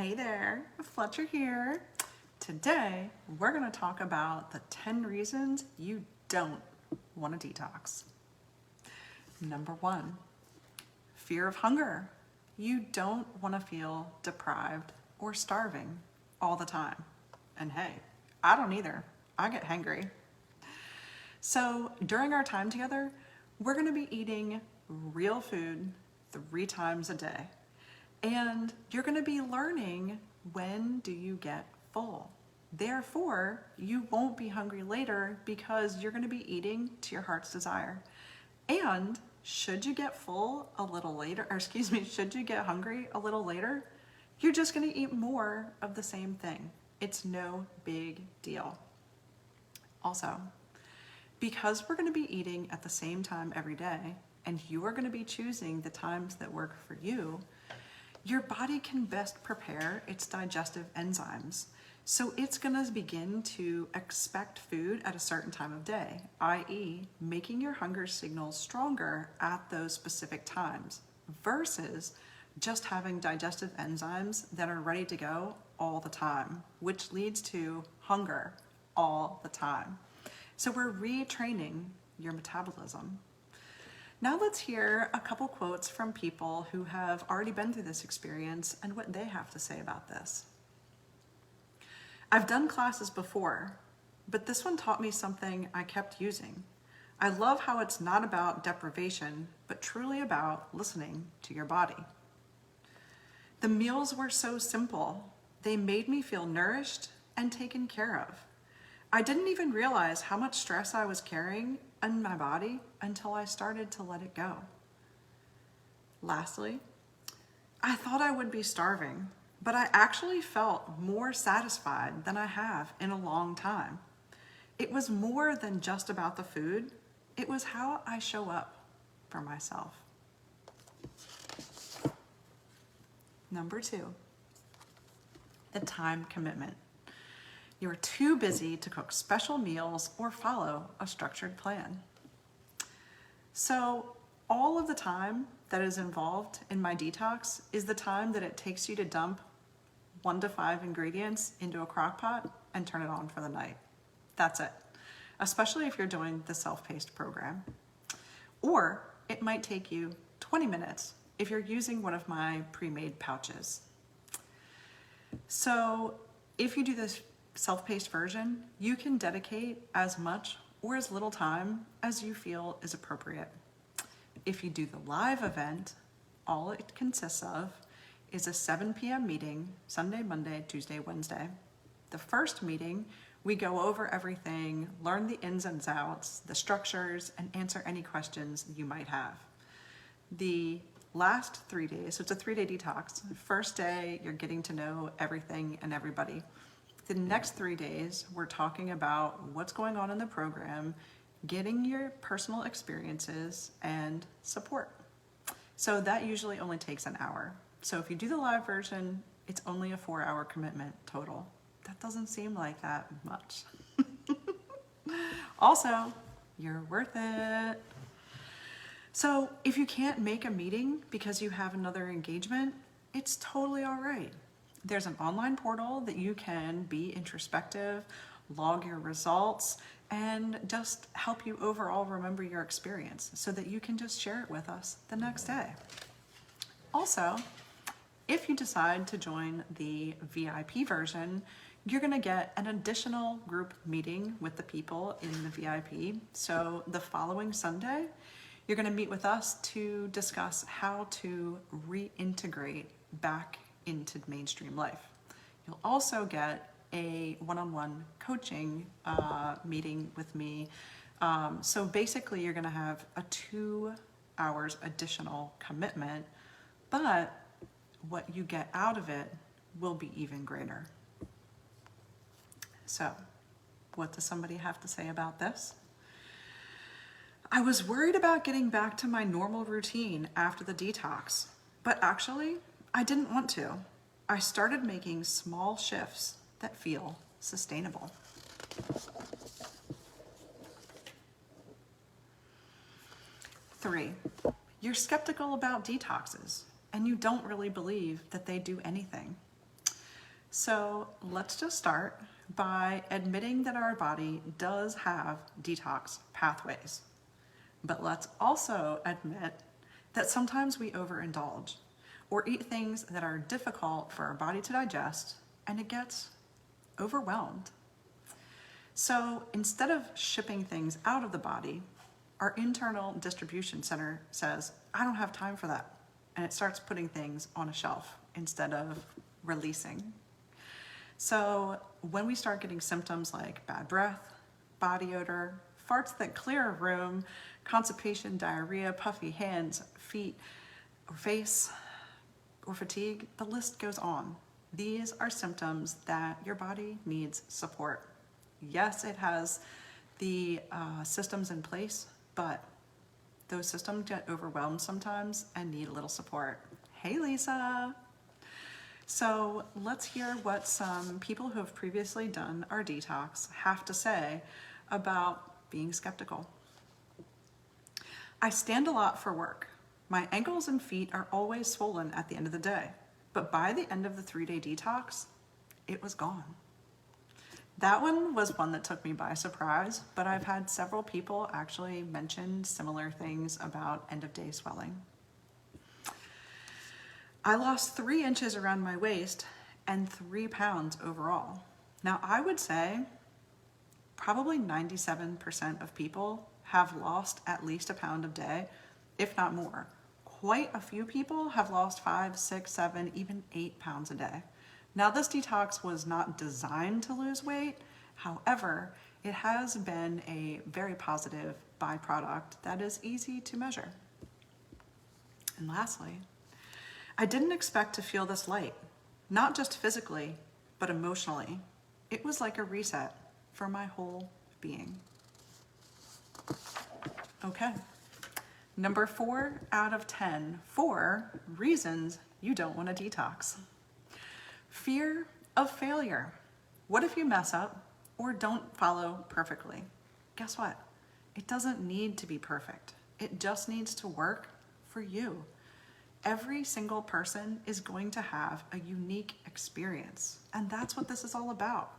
Hey there, Fletcher here. Today, we're going to talk about the 10 reasons you don't want to detox. Number 1, fear of hunger. You don't want to feel deprived or starving all the time. And hey, I don't either. I get hangry. So during our time together, we're going to be eating real food 3 times a day. And you're going to be learning when do you get full. Therefore, you won't be hungry later because you're going to be eating to your heart's desire. And should you get full a little later, should you get hungry a little later, you're just going to eat more of the same thing. It's no big deal. Also, because we're going to be eating at the same time every day, and you are going to be choosing the times that work for you, your body can best prepare its digestive enzymes. So it's going to begin to expect food at a certain time of day, i.e. making your hunger signals stronger at those specific times versus just having digestive enzymes that are ready to go all the time, which leads to hunger all the time. So we're retraining your metabolism. Now let's hear a couple quotes from people who have already been through this experience and what they have to say about this. I've done classes before, but this one taught me something I kept using. I love how it's not about deprivation, but truly about listening to your body. The meals were so simple. They made me feel nourished and taken care of. I didn't even realize how much stress I was carrying in my body until I started to let it go. Lastly, I thought I would be starving, but I actually felt more satisfied than I have in a long time. It was more than just about the food. It was how I show up for myself. Number 2, the time commitment. You're too busy to cook special meals or follow a structured plan. So all of the time that is involved in my detox is the time that it takes you to dump 1 to 5 ingredients into a crock pot and turn it on for the night. That's it, especially if you're doing the self-paced program. Or it might take you 20 minutes if you're using one of my pre-made pouches. So if you do this self-paced version, you can dedicate as much or as little time as you feel is appropriate. If you do the live event, all it consists of is a 7 p.m. meeting, Sunday, Monday, Tuesday, Wednesday. The first meeting, we go over everything, learn the ins and outs, the structures, and answer any questions you might have. The last 3 days, so it's a 3-day detox. First day, you're getting to know everything and everybody. The next 3 days, we're talking about what's going on in the program, getting your personal experiences and support. So that usually only takes an hour. So if you do the live version, it's only a 4-hour commitment total. That doesn't seem like that much. Also, you're worth it. So if you can't make a meeting because you have another engagement, it's totally all right. There's an online portal that you can be introspective, log your results, and just help you overall remember your experience so that you can just share it with us the next day. Also, if you decide to join the VIP version, you're going to get an additional group meeting with the people in the VIP. So the following Sunday, you're going to meet with us to discuss how to reintegrate back into mainstream life. You'll also get a one-on-one coaching meeting with me. So basically you're going to have a 2 hours additional commitment, but what you get out of it will be even greater. So what does somebody have to say about this? I was worried about getting back to my normal routine after the detox, but actually I didn't want to. I started making small shifts that feel sustainable. Three, you're skeptical about detoxes and you don't really believe that they do anything. So let's just start by admitting that our body does have detox pathways. But let's also admit that sometimes we overindulge or eat things that are difficult for our body to digest, and it gets overwhelmed. So instead of shipping things out of the body, our internal distribution center says, I don't have time for that. And it starts putting things on a shelf instead of releasing. So when we start getting symptoms like bad breath, body odor, farts that clear a room, constipation, diarrhea, puffy hands, feet, or face, or fatigue, the list goes on. These are symptoms that your body needs support. Yes, it has the systems in place, but those systems get overwhelmed sometimes and need a little support. Hey, Lisa. So let's hear what some people who have previously done our detox have to say about being skeptical. I stand a lot for work. My ankles and feet are always swollen at the end of the day, but by the end of the 3-day detox, it was gone. That one was one that took me by surprise, but I've had several people actually mention similar things about end of day swelling. I lost 3 inches around my waist and 3 pounds overall. Now I would say probably 97% of people have lost at least a pound a day, if not more. Quite a few people have lost 5, 6, 7, even 8 pounds a day. Now this detox was not designed to lose weight. However, it has been a very positive byproduct that is easy to measure. And lastly, I didn't expect to feel this light, not just physically, but emotionally. It was like a reset for my whole being. Okay, number 4 out of 10, 4 reasons you don't want to detox. Fear of failure. What if you mess up or don't follow perfectly? Guess what? It doesn't need to be perfect. It just needs to work for you. Every single person is going to have a unique experience, and that's what this is all about.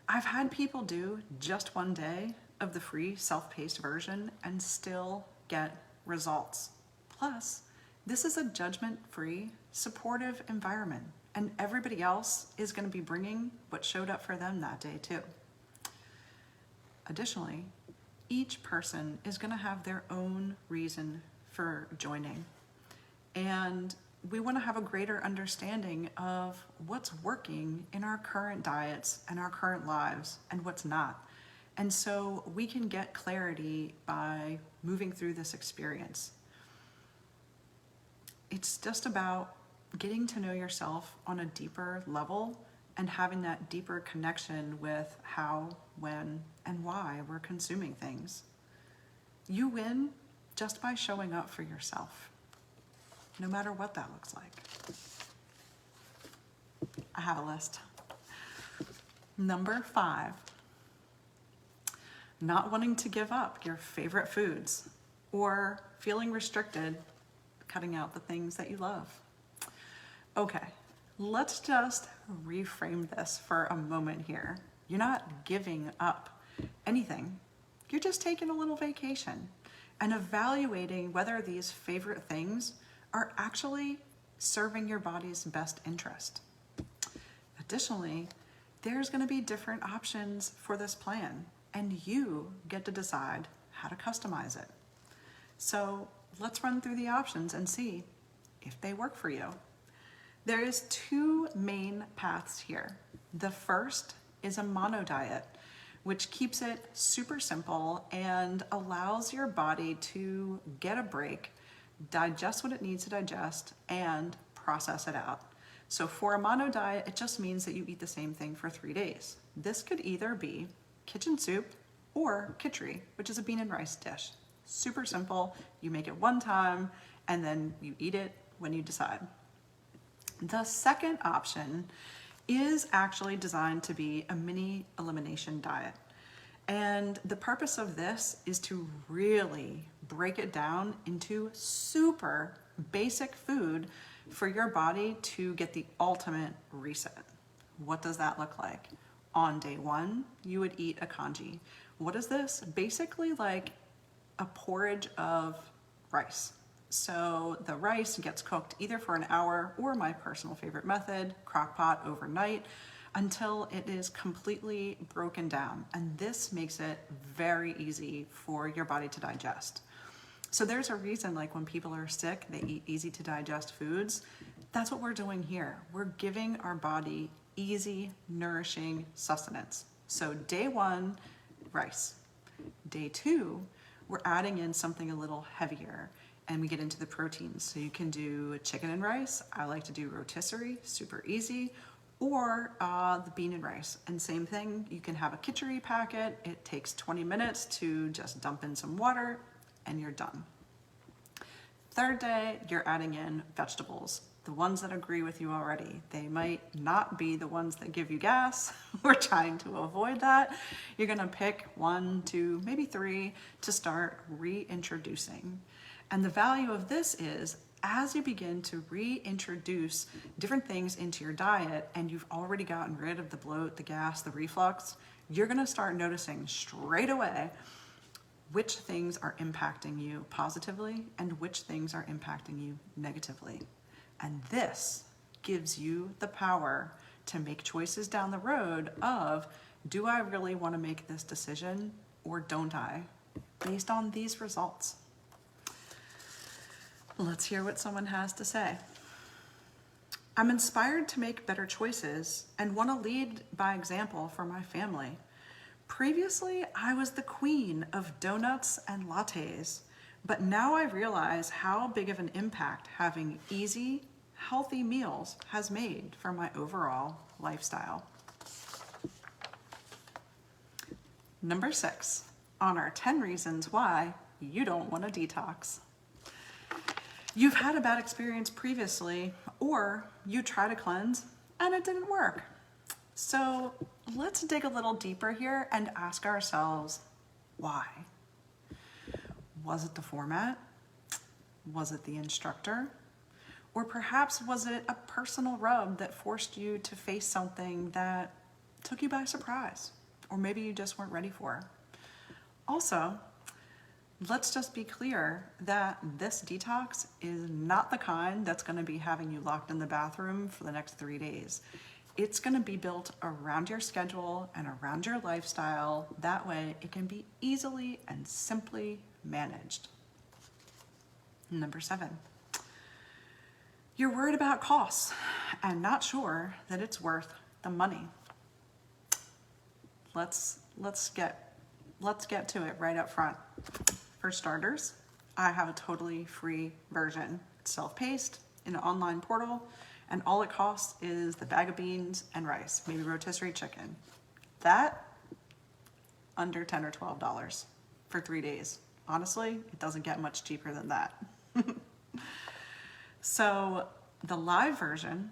I've had people do just 1 day of the free self-paced version and still get results. Plus, this is a judgment-free, supportive environment, and everybody else is going to be bringing what showed up for them that day too. Additionally, each person is going to have their own reason for joining. And we want to have a greater understanding of what's working in our current diets and our current lives and what's not. And so we can get clarity by moving through this experience. It's just about getting to know yourself on a deeper level and having that deeper connection with how, when, and why we're consuming things. You win just by showing up for yourself, no matter what that looks like. I have a list. Number 5, not wanting to give up your favorite foods or feeling restricted, cutting out the things that you love. Okay, let's just reframe this for a moment here. You're not giving up anything. You're just taking a little vacation and evaluating whether these favorite things are actually serving your body's best interest. Additionally, there's going to be different options for this plan, and you get to decide how to customize it. So let's run through the options and see if they work for you. There is 2 main paths here. The first is a mono diet, which keeps it super simple and allows your body to get a break, digest what it needs to digest, and process it out. So for a mono diet, it just means that you eat the same thing for 3 days. This could either be kitchen soup or khichdi, which is a bean and rice dish. Super simple. You make it one time and then you eat it when you decide. The second option is actually designed to be a mini elimination diet. And the purpose of this is to really break it down into super basic food for your body to get the ultimate reset. What does that look like? On day one, you would eat a congee. What is this? Basically like a porridge of rice. So the rice gets cooked either for an hour or my personal favorite method, crock pot overnight, until it is completely broken down. And this makes it very easy for your body to digest. So there's a reason, like when people are sick, they eat easy to digest foods. That's what we're doing here. We're giving our body easy, nourishing sustenance. So day one, rice. Day two, we're adding in something a little heavier and we get into the proteins. So you can do chicken and rice. I like to do rotisserie, super easy, or the bean and rice. And same thing, you can have a khichdi packet. It takes 20 minutes to just dump in some water and you're done. Third day, you're adding in vegetables. The ones that agree with you already. They might not be the ones that give you gas. We're trying to avoid that. You're gonna pick 1, 2, maybe 3 to start reintroducing. And the value of this is, as you begin to reintroduce different things into your diet and you've already gotten rid of the bloat, the gas, the reflux, you're gonna start noticing straight away which things are impacting you positively and which things are impacting you negatively. And this gives you the power to make choices down the road of, do I really want to make this decision or don't I, based on these results? Let's hear what someone has to say. I'm inspired to make better choices and want to lead by example for my family. Previously, I was the queen of donuts and lattes, but now I realize how big of an impact having easy, healthy meals has made for my overall lifestyle. Number 6 on our 10 reasons why you don't want to detox. You've had a bad experience previously, or you tried to cleanse and it didn't work. So let's dig a little deeper here and ask ourselves, why? Was it the format? Was it the instructor? Or perhaps was it a personal rub that forced you to face something that took you by surprise? Or maybe you just weren't ready for. Also, let's just be clear that this detox is not the kind that's going to be having you locked in the bathroom for the next 3 days. It's going to be built around your schedule and around your lifestyle. That way it can be easily and simply managed. Number 7. You're worried about costs and not sure that it's worth the money. Let's get to it right up front. For starters, I have a totally free version. It's self-paced in an online portal, and all it costs is the bag of beans and rice, maybe rotisserie chicken. That, under $10 or $12 for 3 days. Honestly, it doesn't get much cheaper than that. So the live version,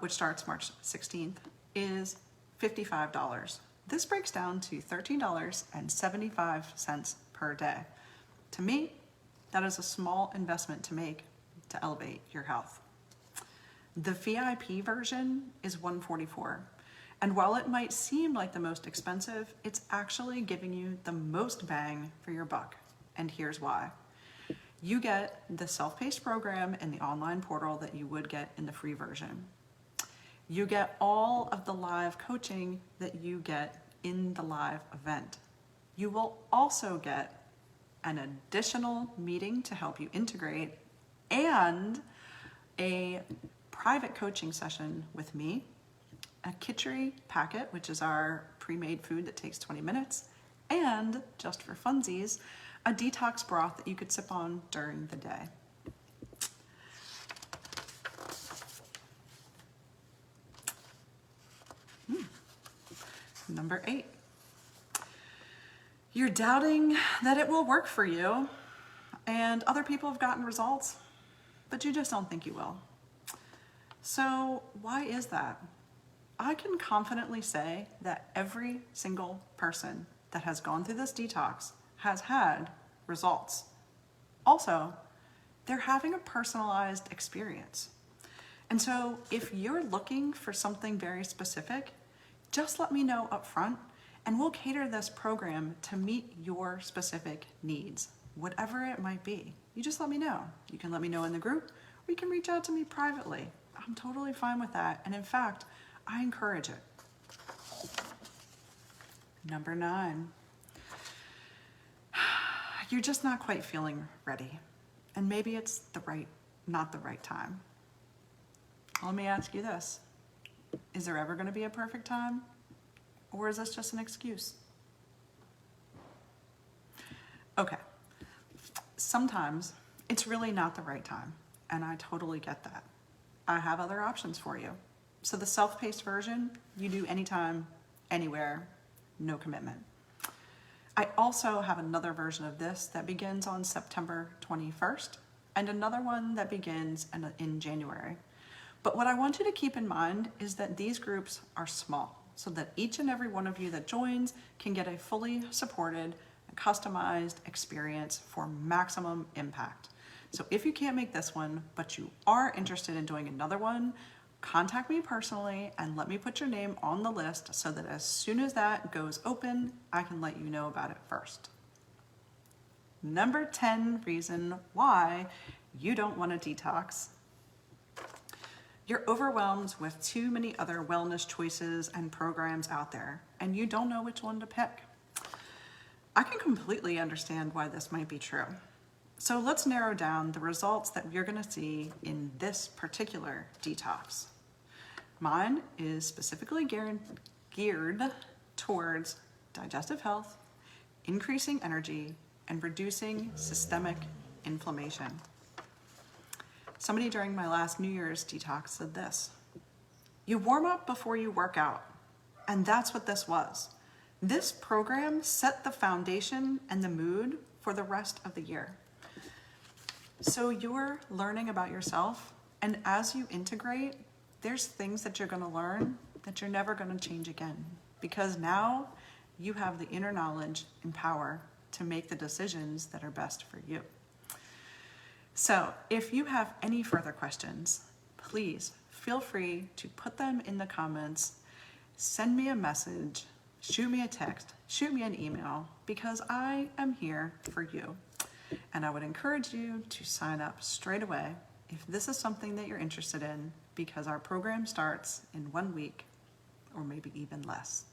which starts March 16th, is $55. This breaks down to $13.75 per day. To me, that is a small investment to make to elevate your health. The VIP version is $144. And while it might seem like the most expensive, it's actually giving you the most bang for your buck. And here's why. You get the self-paced program in the online portal that you would get in the free version. You get all of the live coaching that you get in the live event. You will also get an additional meeting to help you integrate and a private coaching session with me, a khichdi packet, which is our pre-made food that takes 20 minutes, and just for funsies, a detox broth that you could sip on during the day. Number 8. You're doubting that it will work for you, and other people have gotten results, but you just don't think you will. So why is that? I can confidently say that every single person that has gone through this detox has had results. Also, they're having a personalized experience. And so if you're looking for something very specific, just let me know up front and we'll cater this program to meet your specific needs, whatever it might be. You just let me know. You can let me know in the group or you can reach out to me privately. I'm totally fine with that. And in fact, I encourage it. Number 9, you're just not quite feeling ready. And maybe it's not the right time. Let me ask you this. Is there ever going to be a perfect time? Or is this just an excuse? Okay. Sometimes it's really not the right time, and I totally get that. I have other options for you. So the self-paced version, you do anytime, anywhere, no commitment. I also have another version of this that begins on September 21st and another one that begins in January. But what I want you to keep in mind is that these groups are small so that each and every one of you that joins can get a fully supported and customized experience for maximum impact. So if you can't make this one, but you are interested in doing another one, contact me personally and let me put your name on the list so that as soon as that goes open, I can let you know about it first. Number 10 reason why you don't want to detox. You're overwhelmed with too many other wellness choices and programs out there, and you don't know which one to pick. I can completely understand why this might be true. So let's narrow down the results that you're going to see in this particular detox. Mine is specifically geared towards digestive health, increasing energy, and reducing systemic inflammation. Somebody during my last New Year's detox said this: you warm up before you work out. And that's what this was. This program set the foundation and the mood for the rest of the year. So you're learning about yourself, and as you integrate, there's things that you're going to learn that you're never going to change again, because now you have the inner knowledge and power to make the decisions that are best for you. So if you have any further questions, please feel free to put them in the comments, send me a message, shoot me a text, shoot me an email, because I am here for you. And I would encourage you to sign up straight away if this is something that you're interested in, because our program starts in 1 week or maybe even less.